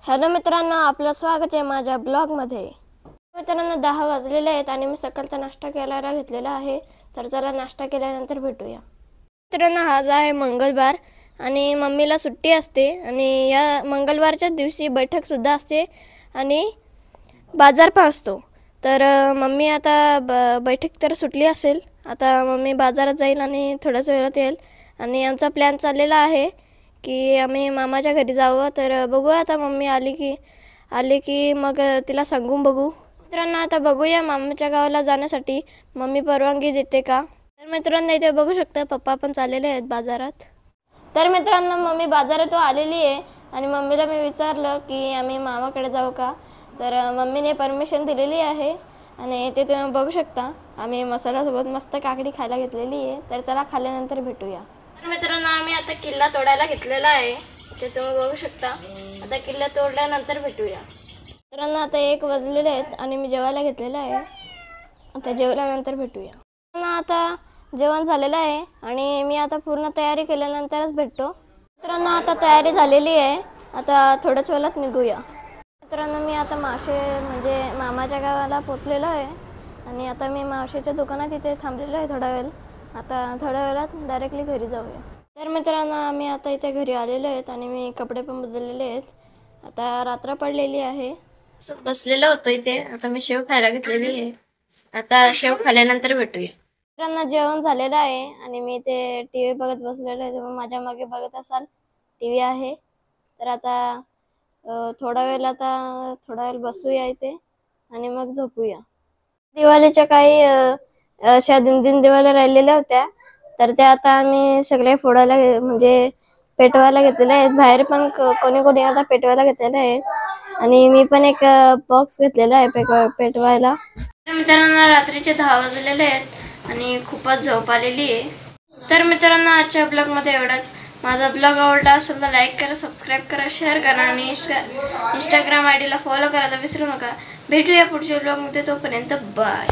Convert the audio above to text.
Hello मित्रांनो, आपलं स्वागत आहे माझ्या ब्लॉगमध्ये। मित्रांनो 10 वाजलेले आहेत आणि मी सकाळचा नाश्ता करायला घेतलेला आहे। तर चला नाश्ता केल्यानंतर भेटूया। मित्रांनो आज आहे मंगळवार आणि मम्मीला सुट्टी असते आणि या मंगळवारच्या दिवशी बैठक सुद्धा असते आणि बाजार पण असतो। तर मम्मी आता बैठक तर सुटली असेल, आता मम्मी बाजारात जाईल आणि थोड्याच वेळात येईल आणि आमचा प्लॅन चाललेला आहे की आम्ही मामाच्या घरी जावं। तर बघूया आता मम्मी आली की मग तिला सांगून बघू। मित्रांनो आता बघूया मामाच्या गावाला जाण्यासाठी मम्मी परवानगी देते का। तर मित्रांनो इथे बघू शकता पप्पा पण चाललेले आहेत बाजारात। तर मित्रांनो मम्मी बाजारातून आलेली आहे आणि मम्मीला मी विचारलं की आम्ही मामाकडे जाऊ का। तर मम्मीने परमिशन दिलेली आहे आणि इथे तुम्ही बघू शकता आम्ही मसाल्यासोबत मस्त काकडी खायला घेतलेली आहे। तर चला खाल्ल्यानंतर भेटूया। तर मित्रांनो आम्ही आता किल्ला तोडायला घेतलेला आहे, ते तुम्ही बघू शकता। आता किल्ला तोडल्यानंतर भेटूया। मित्रांनो आता 1 वाजलेले आहेत आणि मी जेवायला घेतलेलं आहे, आता जेवल्यानंतर भेटूया। आता जेवण झालेलं आहे आणि मी आता पूर्ण तयारी केल्यानंतरच भेटतो। मित्रांनो आता तयारी झालेली आहे, आता थोड्याच वेळात निघूया। मित्रांनो मी आता म्हणजे मामाच्या गावाला पोचलेलो आहे आणि आता मी मावशीच्या दुकानात इथे थांबलेलो आहे थोडा वेळ। आता थोड्या वेळात डायरेक्टली घरी जाऊया। तर मित्रांनो आम्ही आता इथे घरी आलेलो आहेत आणि मी कपडे पण बदललेले आहेत। आता रात्र पडलेली आहे, बसलेलो होतो इथे। आता मी शेव खायला घेतलेली आहे, आता शेव खाल्ल्यानंतर भेटूया। मित्रांनो जेवण झालेलं आहे आणि मी इथे टीव्ही बघत बसलेलो आहे, तुम्ही माझ्या मागे बघत असाल टीव्ही आहे। तर आता थोडा वेळ बसूया इथे आणि मग झोपूया। दिवाळीच्या काही अशा 2-3 दिवाळी राहिलेल्या होत्या, तर त्या आता आम्ही सगळे फोडायला म्हणजे पेटवायला घेतलेले आहेत। बाहेर पण कोणी आता पेटवायला घेतलेले आहे आणि मी पण एक बॉक्स घेतलेला आहे पेटवायला। मित्रांनो रात्रीचे 10 वाजलेले आहेत आणि खूपच झोप आलेली आहे। तर मित्रांनो आजच्या ब्लॉगमध्ये एवढाच। माझा ब्लॉग आवडला असेल तर लाईक करा, सबस्क्राईब करा, शेअर करा आणि इंस्टाग्राम आयडीला फॉलो करायला विसरू नका। भेटूया पुढच्या ब्लॉगमध्ये, तोपर्यंत बाय।